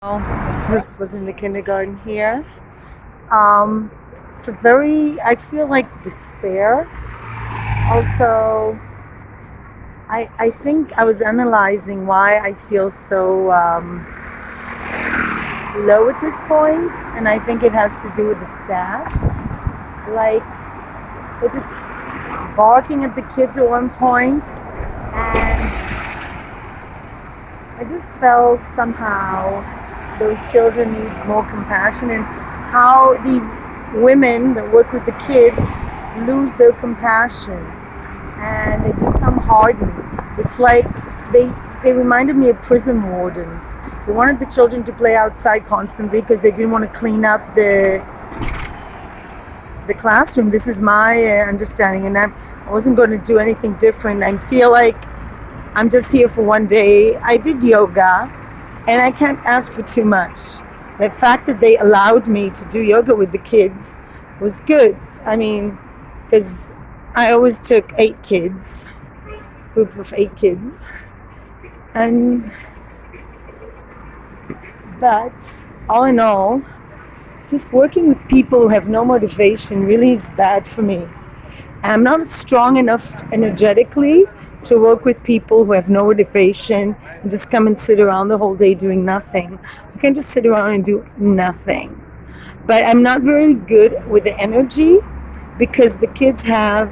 Oh, this was in the kindergarten here. Um, I feel like despair. Also, I think I was analyzing why I feel so low at this point, and I think it has to do with the staff. Like, they're just barking at the kids at one point, and I just felt somehow those children need more compassion, and how these women that work with the kids lose their compassion and they become hardened. It's like they reminded me of prison wardens. They wanted the children to play outside constantly because they didn't want to clean up the classroom. This is my understanding, and I wasn't going to do anything different. I feel like I'm just here for one day. I did yoga, and I can't ask for too much. The fact that they allowed me to do yoga with the kids was good. I mean, because I always took 8 kids, group of 8 kids, and but all in all, just working with people who have no motivation really is bad for me. I'm not strong enough energetically to work with people who have no motivation and just come and sit around the whole day doing nothing. I can just sit around and do nothing. But I'm not very good with the energy because the kids have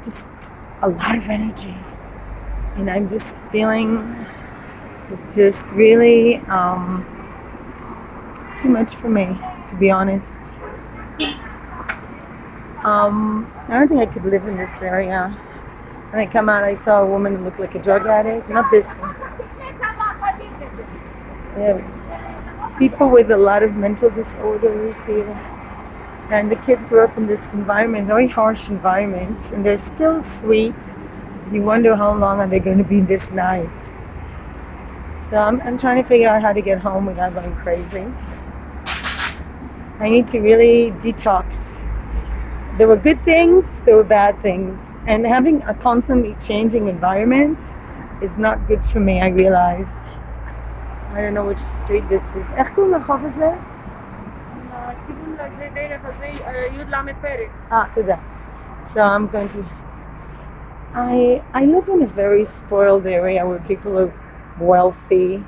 just a lot of energy. And I'm just feeling it's just really too much for me, to be honest. I don't think I could live in this area. When I come out, I saw a woman who looked like a drug addict. Not this one. Yeah, people with a lot of mental disorders here. And the kids grew up in this environment, very harsh environment, and they're still sweet. You wonder how long are they going to be this nice. So I'm trying to figure out how to get home without going crazy. I need to really detox. There were good things, there were bad things. And having a constantly changing environment is not good for me, I realize. I don't know which street this is. איך קוראים לרחוב הזה? הכיוון לזה דרך הזה, י"ל פרץ. תודה. So I'm going to... I live in a very spoiled area where people are wealthy,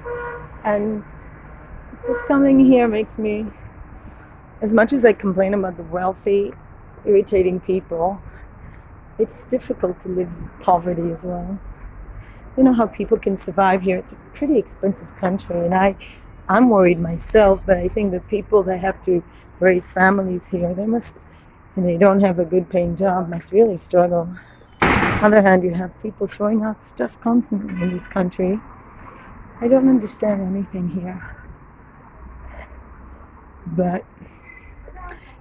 and just coming here makes me, as much as I complain about the wealthy, irritating people, it's difficult to live in poverty as well. You know how people can survive here. It's a pretty expensive country, and I'm worried myself, but I think that people that have to raise families here, and they don't have a good paying job, must really struggle. On the other hand, you have people throwing out stuff constantly in this country. I don't understand anything here. But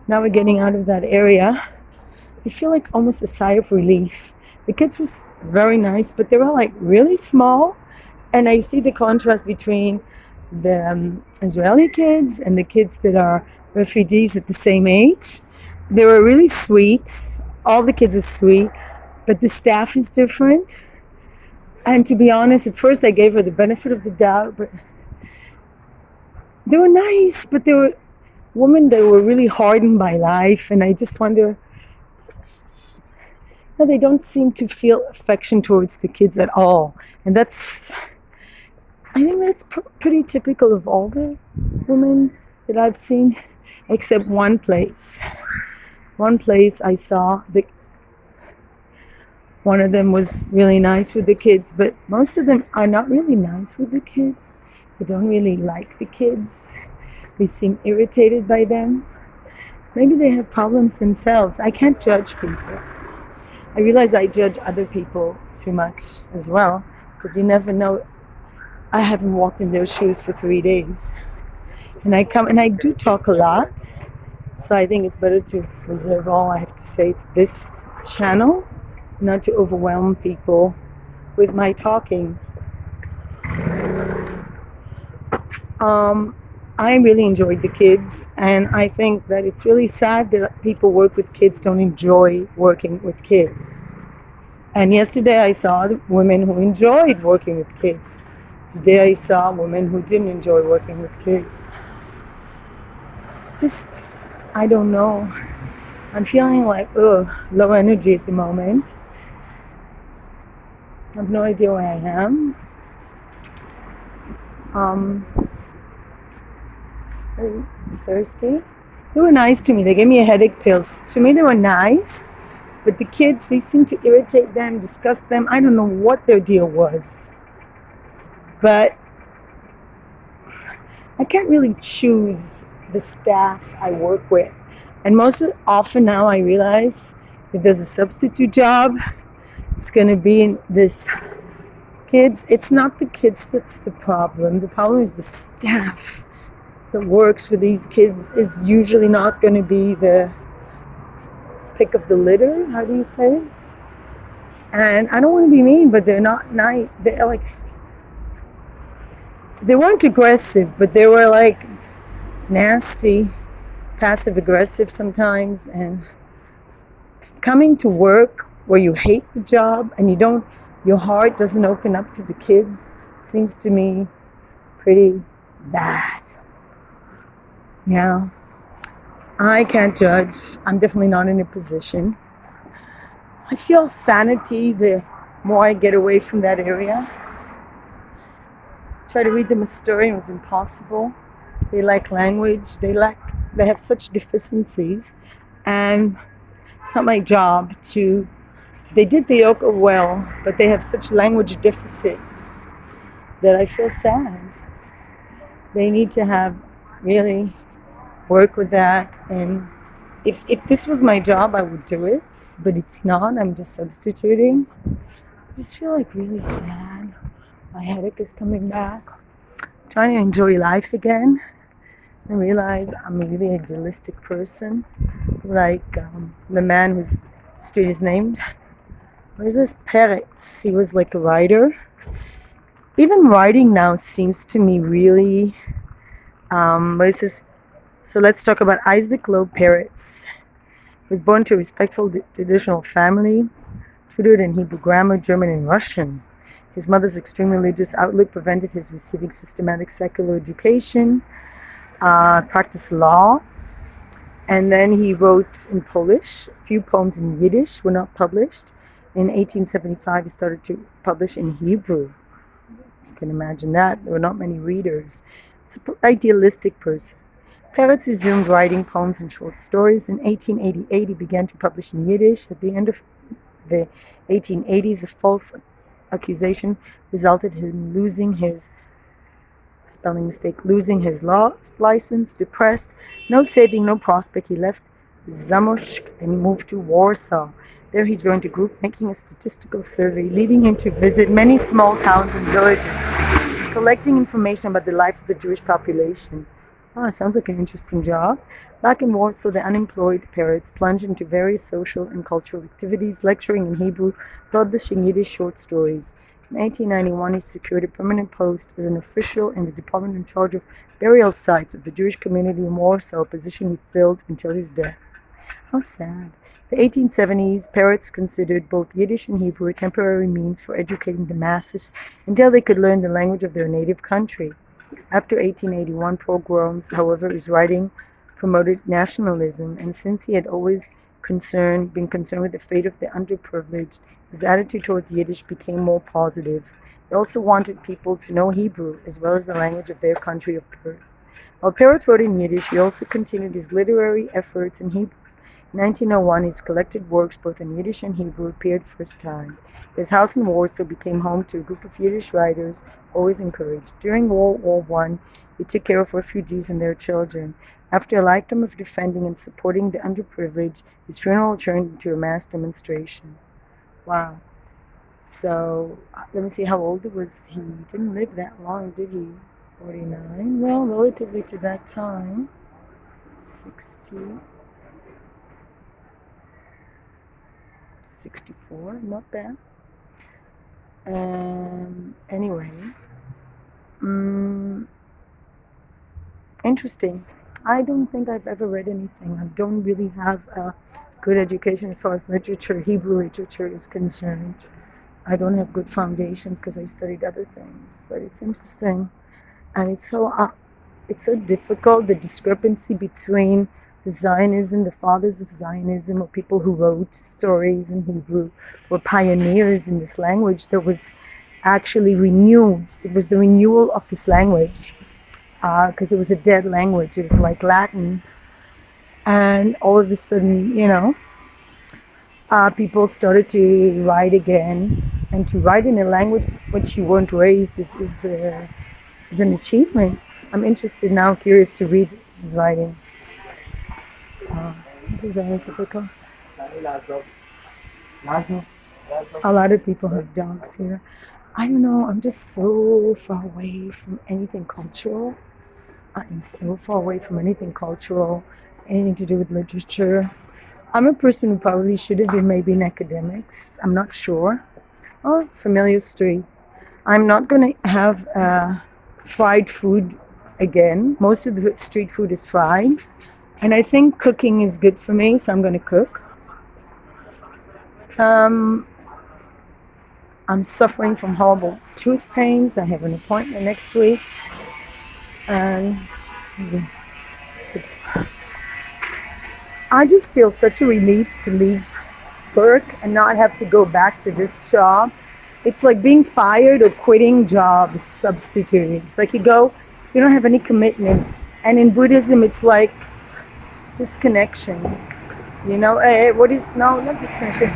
now we're getting out of that area. I feel like almost a sigh of relief. The kids were very nice, but they were like really small. And I see the contrast between the Israeli kids and the kids that are refugees at the same age. They were really sweet. All the kids are sweet, but the staff is different. And to be honest, at first I gave her the benefit of the doubt, but they were nice, but they were women that were really hardened by life, and I just wonder, no, they don't seem to feel affection towards the kids at all. And I think that's pretty typical of all the women that I've seen, except one place. One place I saw, one of them was really nice with the kids, but most of them are not really nice with the kids. They don't really like the kids. They seem irritated by them. Maybe they have problems themselves. I can't judge people. I realize I judge other people too much as well, because you never know. I haven't walked in their shoes for 3 days. And I come and I do talk a lot. So I think it's better to reserve all I have to say to this channel, not to overwhelm people with my talking. I really enjoyed the kids, and I think that it's really sad that people work with kids don't enjoy working with kids. And yesterday I saw women who enjoyed working with kids. Today I saw a woman who didn't enjoy working with kids. Just, I don't know. I'm feeling like, low energy at the moment. I have no idea where I am. I'm thirsty. They were nice to me. They gave me a headache pills. To me, they were nice. But the kids, they seemed to irritate them, disgust them. I don't know what their deal was. But I can't really choose the staff I work with. And most often now I realize if there's a substitute job, it's going to be in this kids. It's not the kids that's the problem. The problem is the staff that works with these kids is usually not going to be the pick of the litter. How do you say it? And I don't want to be mean, but they're not nice. They're like, they weren't aggressive, but they were like nasty, passive aggressive sometimes. And coming to work where you hate the job and your heart doesn't open up to the kids seems to me pretty bad. Yeah, I can't judge. I'm definitely not in a position. I feel sanity the more I get away from that area. Try to read them a story, it was impossible. They lack language, they have such deficiencies, and it's not my job to. They did the yoga well, but they have such language deficits that I feel sad. They need to have really work with that. And if this was my job, I would do it, but it's not. I'm just substituting. I just feel like really sad. My headache is coming back. I'm trying to enjoy life again. I realize I'm a really idealistic person. Like the man whose street is named. Where's this Peretz? He was like a writer. Even writing now seems to me really. So let's talk about Isaac Loeb Peretz. He was born to a respectful traditional family, tutored in Hebrew grammar, German, and Russian. His mother's extreme religious outlook prevented his receiving systematic secular education, practiced law, and then he wrote in Polish. A few poems in Yiddish were not published. In 1875, he started to publish in Hebrew. You can imagine that. There were not many readers. It's an idealistic person. Peretz resumed writing poems and short stories. In 1888, he began to publish in Yiddish. At the end of the 1880s, a false accusation resulted in him losing his law license. Depressed, no saving, no prospect, he left Zamość and moved to Warsaw. There he joined a group making a statistical survey, leading him to visit many small towns and villages, collecting information about the life of the Jewish population. Oh, sounds like an interesting job. Back in Warsaw, the unemployed Peretz plunged into various social and cultural activities, lecturing in Hebrew, publishing Yiddish short stories. In 1891, he secured a permanent post as an official in the department in charge of burial sites of the Jewish community in Warsaw, a position he filled until his death. How sad. The 1870s, Peretz considered both Yiddish and Hebrew a temporary means for educating the masses until they could learn the language of their native country. After 1881 pogroms, however, his writing promoted nationalism, and since he had always been concerned with the fate of the underprivileged, his attitude towards Yiddish became more positive. He also wanted people to know Hebrew as well as the language of their country of birth. While Peretz wrote in Yiddish, he also continued his literary efforts in Hebrew. In 1901, his collected works, both in Yiddish and Hebrew, appeared first time. His house in Warsaw became home to a group of Yiddish writers, always encouraged. During World War I, he took care of refugees and their children. After a lifetime of defending and supporting the underprivileged, his funeral turned into a mass demonstration. Wow. So, let me see, how old was he? He didn't live that long, did he? 49? Well, relatively to that time. 60. 64, not bad. Anyway, interesting. I don't think I've ever read anything. I don't really have a good education as far as literature, Hebrew literature is concerned. I don't have good foundations because I studied other things, but it's interesting, and it's so difficult, the discrepancy between the Zionism, the fathers of Zionism, or people who wrote stories in Hebrew, were pioneers in this language that was actually renewed. It was the renewal of this language because it was a dead language. It was like Latin, and all of a sudden, people started to write again, and to write in a language which you weren't raised is an achievement. I'm interested now, curious to read his writing. So, this is very typical. A lot of people have dogs here. I don't know, I'm just so far away from anything cultural. I am so far away from anything cultural, anything to do with literature. I'm a person who probably should have been maybe in academics. I'm not sure. Oh, familiar street. I'm not going to have fried food again. Most of the street food is fried. And I think cooking is good for me, so I'm going to cook. I'm suffering from horrible tooth pains. I have an appointment next week. And I just feel such a relief to leave work and not have to go back to this job. It's like being fired or quitting jobs substituting. It's like you go, you don't have any commitment. And in Buddhism, it's like disconnection. Not disconnection.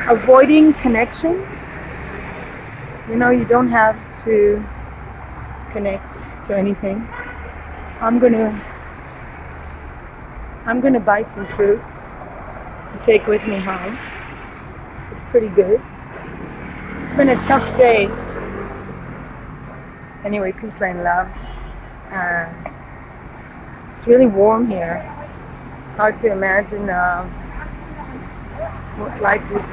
Avoiding connection. You don't have to connect to anything. I'm gonna buy some fruit to take with me home. It's pretty good. It's been a tough day. Anyway, peace and love. It's really warm here. It's hard to imagine what life is.